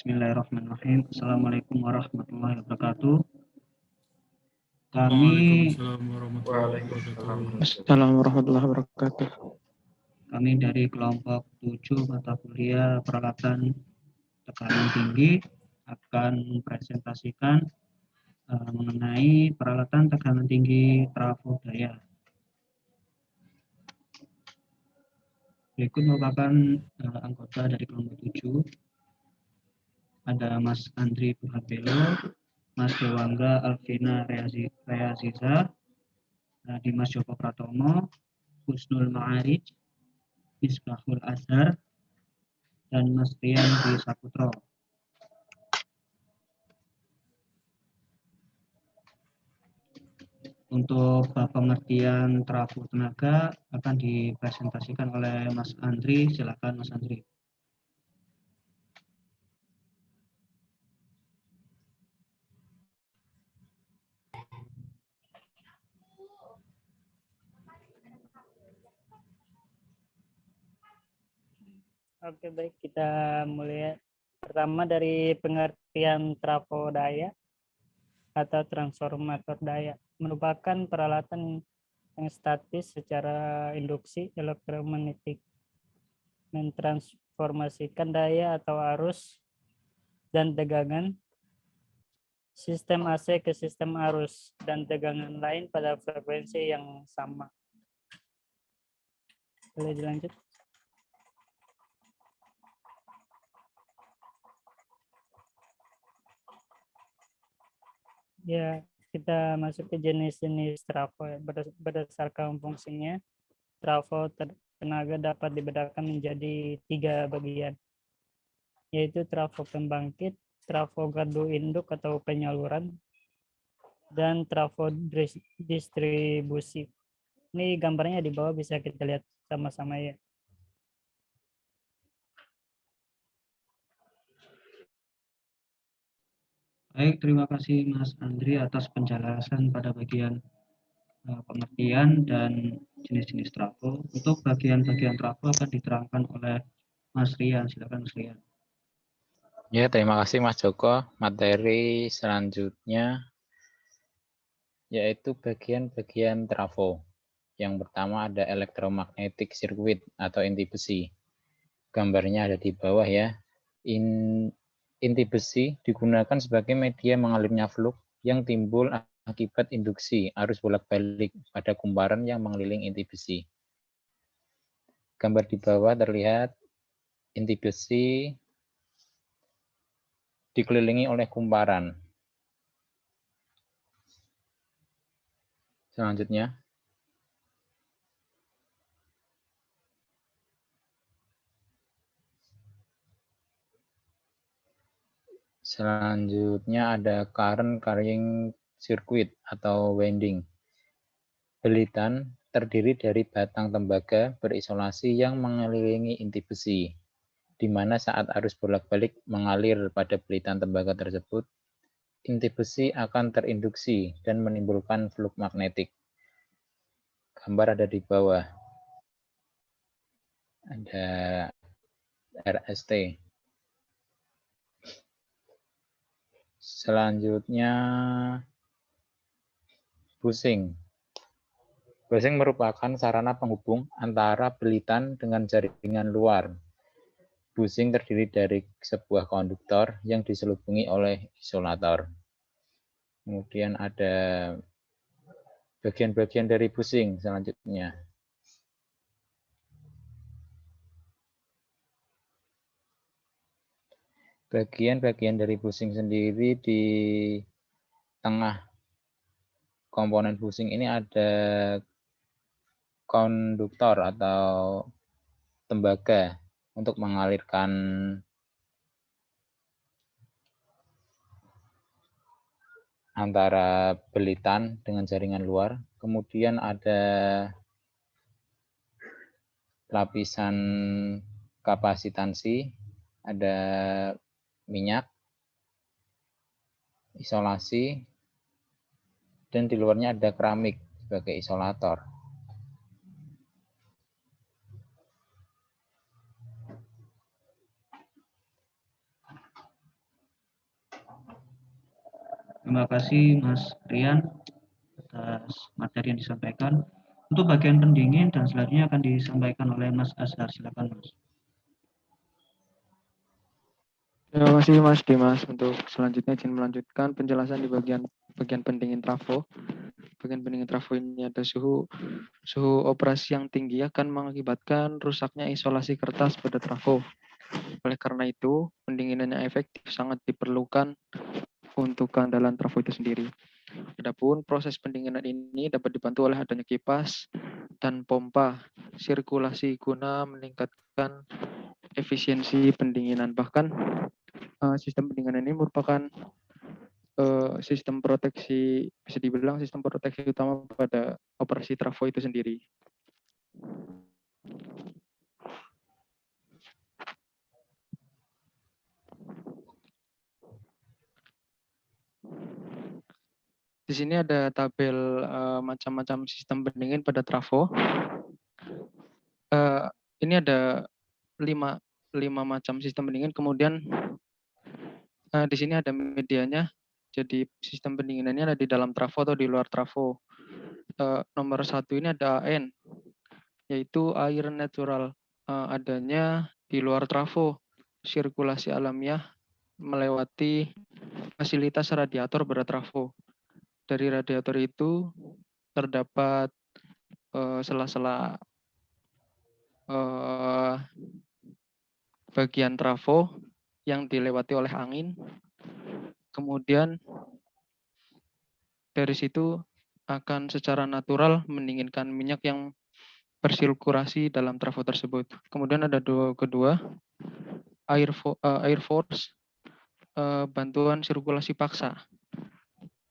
Bismillahirrahmanirrahim. Assalamualaikum warahmatullahi wabarakatuh. Waalaikumsalam warahmatullahi wabarakatuh. Assalamualaikum warahmatullahi wabarakatuh. Kami dari kelompok 7 mata kuliah peralatan tekanan tinggi akan mempresentasikan mengenai peralatan tekanan tinggi trafo daya. Berikut merupakan anggota dari kelompok 7. Ada Mas Andri Burhabelo, Mas Dewangga Alvina Reaziza, Dimas Joko Pratomo, Husnul Ma'arij, Misbahul Azhar, dan Mas Rian Dwi Saputro. Untuk pengertian trafo tenaga akan dipresentasikan oleh Mas Andri. Silakan Mas Andri. Oke, baik, kita mulai. Pertama dari pengertian trafo daya atau transformator daya, merupakan peralatan yang statis secara induksi elektromagnetik, mentransformasikan daya atau arus dan tegangan sistem AC ke sistem arus dan tegangan lain pada frekuensi yang sama. Boleh dilanjut? Ya, kita masuk ke jenis-jenis trafo. Berdasarkan fungsinya, trafo tenaga dapat dibedakan menjadi 3 bagian, yaitu trafo pembangkit, trafo gardu induk atau penyaluran, dan trafo distribusi. Ini gambarnya di bawah, bisa kita lihat sama-sama ya. Baik, terima kasih Mas Andri atas penjelasan pada bagian pengertian dan jenis-jenis trafo. Untuk bagian-bagian trafo akan diterangkan oleh Mas Rian. Silakan Mas Rian. Ya, terima kasih Mas Joko. Materi selanjutnya yaitu bagian-bagian trafo. Yang pertama ada electromagnetic circuit atau inti besi. Gambarnya ada di bawah ya. Inti besi digunakan sebagai media mengalirnya flux yang timbul akibat induksi arus bolak-balik pada kumparan yang mengelilingi inti besi. Gambar di bawah terlihat inti besi dikelilingi oleh kumparan. Selanjutnya, ada current carrying circuit atau winding. Belitan terdiri dari batang tembaga berisolasi yang mengelilingi inti besi, di mana saat arus bolak-balik mengalir pada belitan tembaga tersebut, inti besi akan terinduksi dan menimbulkan flux magnetik. Gambar ada di bawah. Ada RST. Selanjutnya, bushing. Bushing merupakan sarana penghubung antara belitan dengan jaringan luar. Bushing terdiri dari sebuah konduktor yang diselubungi oleh isolator. Kemudian ada bagian-bagian dari bushing selanjutnya. Bagian-bagian dari bushing sendiri di tengah komponen bushing ini ada konduktor atau tembaga untuk mengalirkan antara belitan dengan jaringan luar. Kemudian ada lapisan kapasitansi, ada minyak, isolasi, dan di luarnya ada keramik sebagai isolator. Terima kasih Mas Rian atas materi yang disampaikan. Untuk bagian pendingin dan selanjutnya akan disampaikan oleh Mas Azhar. Silakan Mas. Terima kasih Mas Dimas. Untuk selanjutnya izin melanjutkan penjelasan di bagian pendingin trafo. Bagian pendingin trafo ini ada suhu operasi yang tinggi akan mengakibatkan rusaknya isolasi kertas pada trafo. Oleh karena itu, pendinginan yang efektif sangat diperlukan untuk keandalan trafo itu sendiri. Adapun proses pendinginan ini dapat dibantu oleh adanya kipas dan pompa sirkulasi guna meningkatkan efisiensi pendinginan. Bahkan sistem pendinginan ini merupakan sistem proteksi, bisa dibilang sistem proteksi utama pada operasi trafo itu sendiri. Di sini ada tabel macam-macam sistem pendingin pada trafo. Ini ada 5 macam sistem pendingin. Kemudian di sini ada medianya. Jadi sistem pendinginannya ada di dalam trafo atau di luar trafo. Nomor 1 ini ada AN, yaitu air natural. Adanya di luar trafo, sirkulasi alamiah melewati fasilitas radiator pada trafo. Dari radiator itu terdapat sela-sela bagian trafo yang dilewati oleh angin. Kemudian dari situ akan secara natural mendinginkan minyak yang bersirkulasi dalam trafo tersebut. Kemudian ada kedua, air force, bantuan sirkulasi paksa.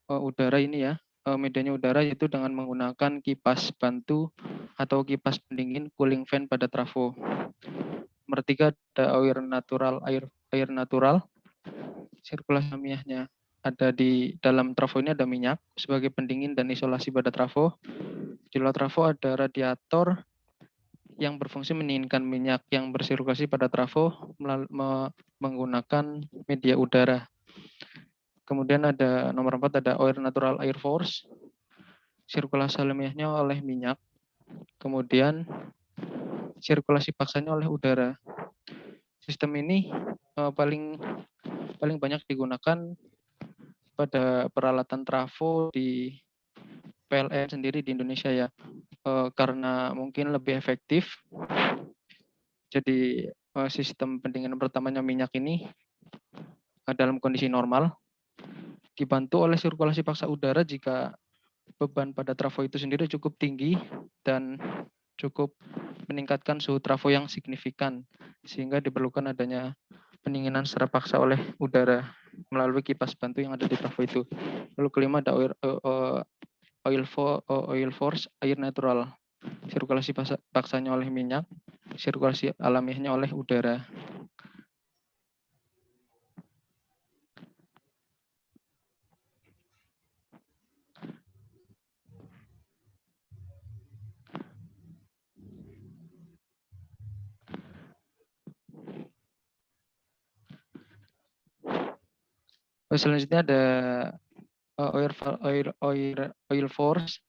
Udara ini ya, medianya udara, yaitu dengan menggunakan kipas bantu atau kipas pendingin cooling fan pada trafo. Nomor 3 ada air natural, sirkulasi alamiahnya ada di dalam trafo ini ada minyak sebagai pendingin dan isolasi pada trafo. Di luar trafo ada radiator yang berfungsi mendinginkan minyak yang bersirkulasi pada trafo menggunakan media udara. Kemudian ada nomor 4 ada air force, sirkulasi alamiahnya oleh minyak. Kemudian sirkulasi paksanya oleh udara. Sistem ini paling banyak digunakan pada peralatan trafo di PLN sendiri di Indonesia ya, karena mungkin lebih efektif. Jadi sistem pendinginan pertamanya minyak ini dalam kondisi normal dibantu oleh sirkulasi paksa udara jika beban pada trafo itu sendiri cukup tinggi dan cukup meningkatkan suhu trafo yang signifikan, sehingga diperlukan adanya pendinginan secara paksa oleh udara melalui kipas bantu yang ada di trafo itu. Lalu kelima ada oil force, air natural. Sirkulasi paksanya oleh minyak, sirkulasi alamiahnya oleh udara. Selanjutnya ada air force,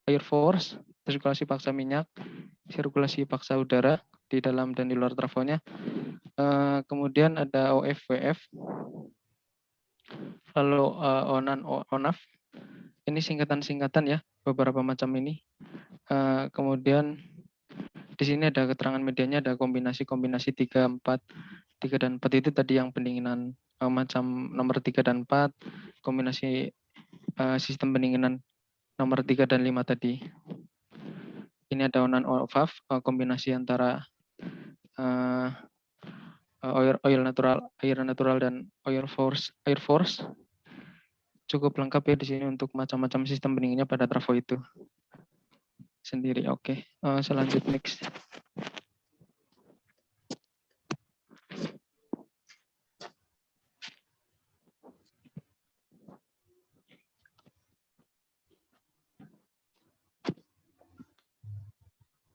sirkulasi paksa minyak, sirkulasi paksa udara di dalam dan di luar trafonya. Kemudian ada OFWF, lalu ONAF. Ini singkatan-singkatan ya, beberapa macam ini. Kemudian di sini ada keterangan medianya, ada kombinasi 3 dan 4 itu tadi yang pendinginan macam nomor 3 dan 4, kombinasi sistem pendinginan nomor 3 dan 5 tadi. Ini ada ONAN-OFAF, kombinasi antara air natural dan air force. Cukup lengkap ya di sini untuk macam-macam sistem pendinginnya pada trafo itu sendiri. Oke, selanjutnya next.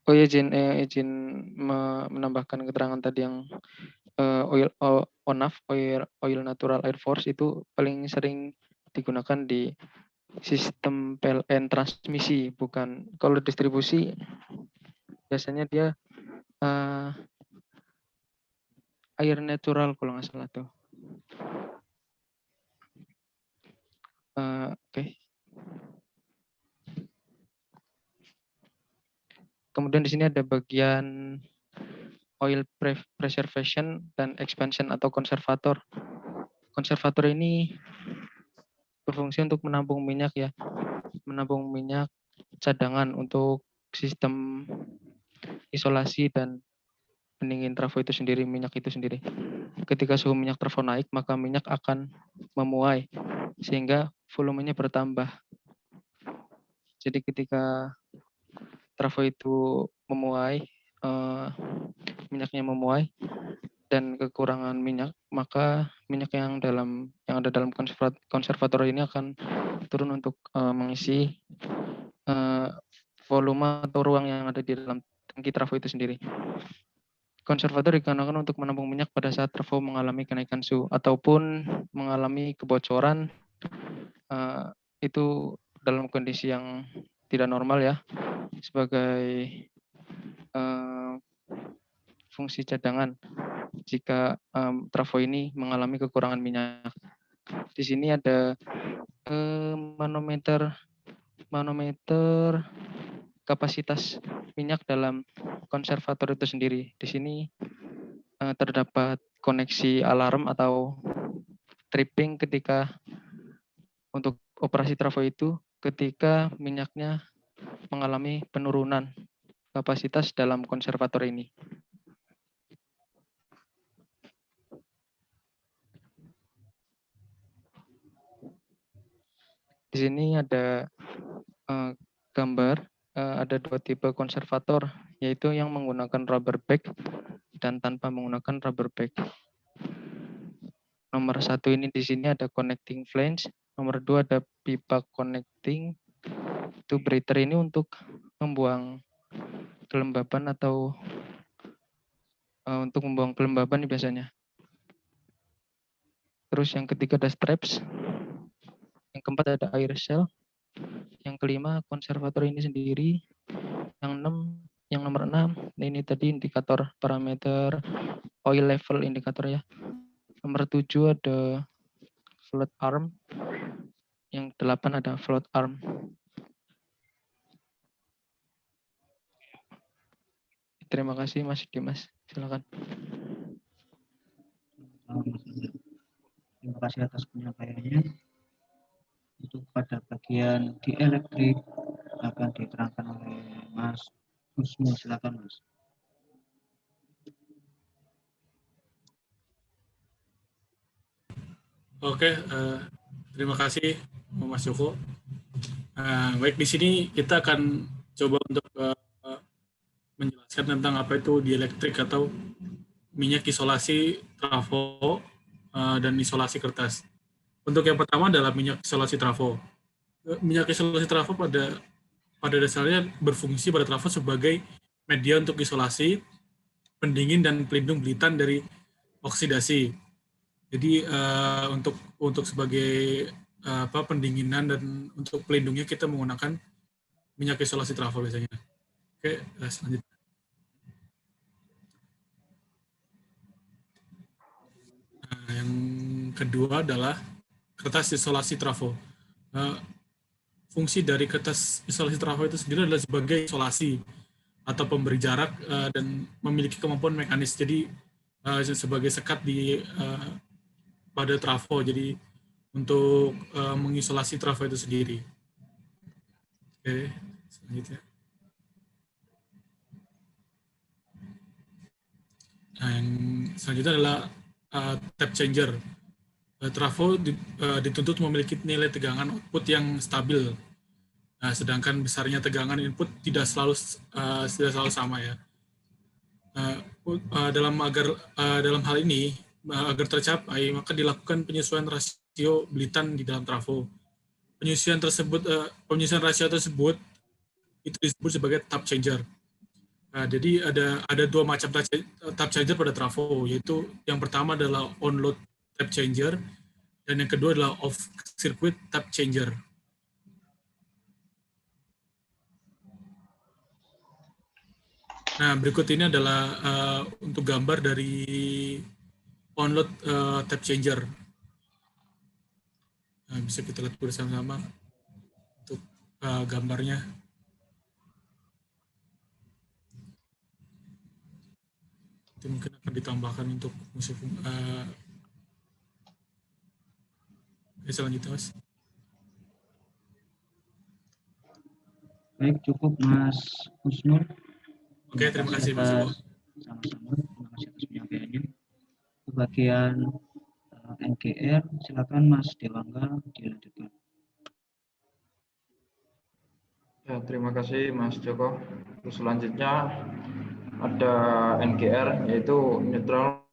Oh ya, izin menambahkan keterangan tadi yang ONAF, oil natural air force itu paling sering digunakan di sistem PLN transmisi, bukan kalau distribusi biasanya dia air natural kalau nggak salah tuh. Oke. Kemudian di sini ada bagian oil preservation dan expansion atau konservator. Konservator ini berfungsi untuk menampung minyak ya, menampung minyak cadangan untuk sistem isolasi dan pendingin trafo itu sendiri, minyak itu sendiri. Ketika suhu minyak trafo naik, maka minyak akan memuai sehingga volumenya bertambah. Jadi ketika trafo itu memuai, minyaknya memuai dan kekurangan minyak, maka minyak yang ada dalam konservator ini akan turun untuk mengisi volume atau ruang yang ada di dalam tangki trafo itu sendiri. Konservator digunakan untuk menampung minyak pada saat trafo mengalami kenaikan suhu ataupun mengalami kebocoran, itu dalam kondisi yang tidak normal ya, sebagai fungsi cadangan jika trafo ini mengalami kekurangan minyak. Di sini ada manometer kapasitas minyak dalam konservator itu sendiri. Di sini terdapat koneksi alarm atau tripping ketika untuk operasi trafo itu ketika minyaknya mengalami penurunan kapasitas dalam konservator ini. Di sini ada gambar, ada dua tipe konservator, yaitu yang menggunakan rubber bag dan tanpa menggunakan rubber bag. Nomor 1 ini di sini ada connecting flange, nomor 2 ada pipa connecting. Itu breather ini untuk membuang kelembaban atau untuk membuang kelembaban biasanya. Terus yang ketiga ada straps. Yang keempat ada air cell. Yang kelima konservator ini sendiri. Yang nomor 6 ini tadi indikator parameter oil level indikator ya. Nomor 7 ada float arm. Yang 8 ada float arm. Terima kasih Mas Dimas. Silakan. Terima kasih atas penyampaiannya. Untuk pada bagian di elektrik akan diterangkan oleh Mas Husnu. Silakan Mas. Oke, terima kasih Mas Joko. Baik, di sini kita akan coba untuk menjelaskan tentang apa itu dielektrik atau minyak isolasi trafo dan isolasi kertas. Untuk yang pertama adalah minyak isolasi trafo. Minyak isolasi trafo pada dasarnya berfungsi pada trafo sebagai media untuk isolasi, pendingin dan pelindung belitan dari oksidasi. Jadi untuk sebagai pendinginan dan untuk pelindungnya kita menggunakan minyak isolasi trafo biasanya. Oke, selanjutnya. Yang kedua adalah kertas isolasi trafo. Fungsi dari kertas isolasi trafo itu sendiri adalah sebagai isolasi atau pemberi jarak dan memiliki kemampuan mekanis. Jadi sebagai sekat pada trafo. Jadi untuk mengisolasi trafo itu sendiri. Oke, selanjutnya. Nah, yang selanjutnya adalah tap changer. Trafo dituntut memiliki nilai tegangan output yang stabil. Nah, sedangkan besarnya tegangan input tidak selalu sama ya. Dalam hal ini agar tercapai maka dilakukan penyesuaian rasio belitan di dalam trafo. Penyesuaian rasio tersebut itu disebut sebagai tap changer. Nah, jadi ada dua macam tap changer pada trafo, yaitu yang pertama adalah on load tap changer dan yang kedua adalah off circuit tap changer. Nah, berikut ini adalah untuk gambar dari on-load tap changer. Nah, bisa kita lihat bersama-sama untuk gambarnya. Itu mungkin akan ditambahkan untuk musuh. Selanjutnya, Mas. Baik, cukup Mas Husnul. Oke, terima kasih Mas Ibu. Sama-sama, terima kasih atas penyampaiannya. Ke bagian NGR, silakan Mas Dewangga dilanjutkan. Ya, terima kasih Mas Joko. Terus selanjutnya ada NGR, yaitu Neutral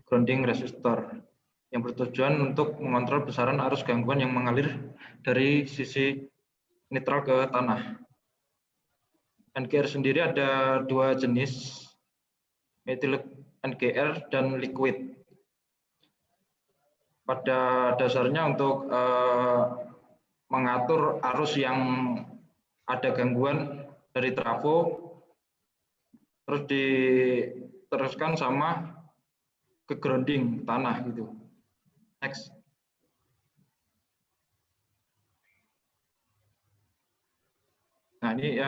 Grounding Resistor, yang bertujuan untuk mengontrol besaran arus gangguan yang mengalir dari sisi netral ke tanah. NGR sendiri ada dua jenis, yaitu NGR dan liquid. Pada dasarnya untuk mengatur arus yang ada gangguan dari trafo, terus diteruskan sama ke grounding tanah gitu. Next. Nah ini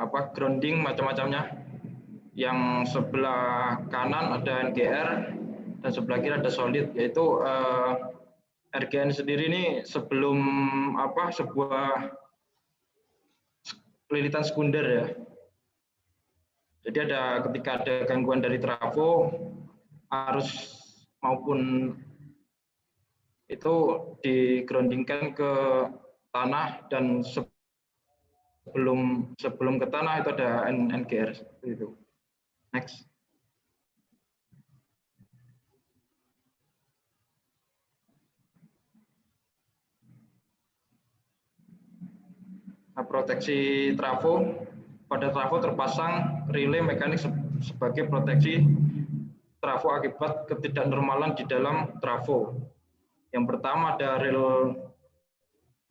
grounding macam-macamnya. Yang sebelah kanan ada NGR dan sebelah kiri ada solid, yaitu RGN sendiri ini sebelum sebuah lilitan sekunder ya. Jadi ketika ada gangguan dari trafo, arus maupun itu digroundingkan ke tanah, dan sebelum ke tanah itu ada NGR seperti itu. Next. Nah, proteksi trafo, pada trafo terpasang relay mekanik sebagai proteksi trafo akibat ketidaknormalan di dalam trafo. Yang pertama ada rel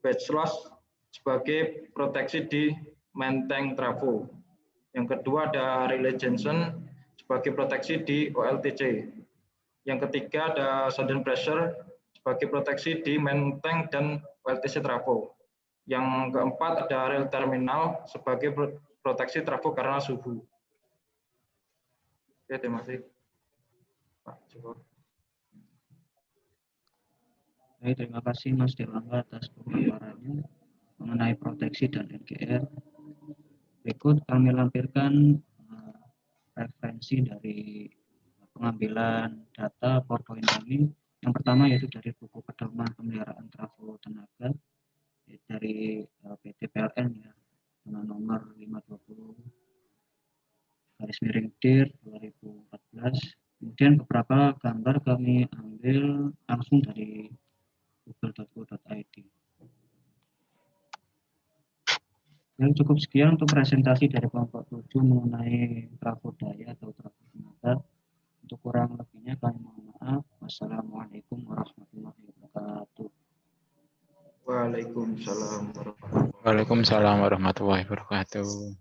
batch loss sebagai proteksi di main tank trafo. Yang kedua ada relay junction sebagai proteksi di OLTC. Yang ketiga ada sudden pressure sebagai proteksi di main tank dan OLTC trafo. Yang keempat ada rel terminal sebagai proteksi trafo karena suhu. Oke, terima kasih Pak Joko. Baik, terima kasih Mas Dewangga atas pemaparannya mengenai proteksi dan NGR. Berikut kami lampirkan referensi dari pengambilan data PowerPoint kami. Yang pertama yaitu dari buku pedoman pemeliharaan trafo tenaga dari PT PLN ya, dengan nomor 520/DIR 2014. Kemudian beberapa gambar kami ambil langsung dari google.co.id. Yang cukup sekian untuk presentasi dari kelompok 7 mengenai trafo daya atau trafo tenaga. Untuk kurang lebihnya kami mohon maaf. Wassalamualaikum warahmatullahi wabarakatuh. Waalaikumsalam warahmatullahi wabarakatuh. Waalaikumsalam warahmatullahi wabarakatuh.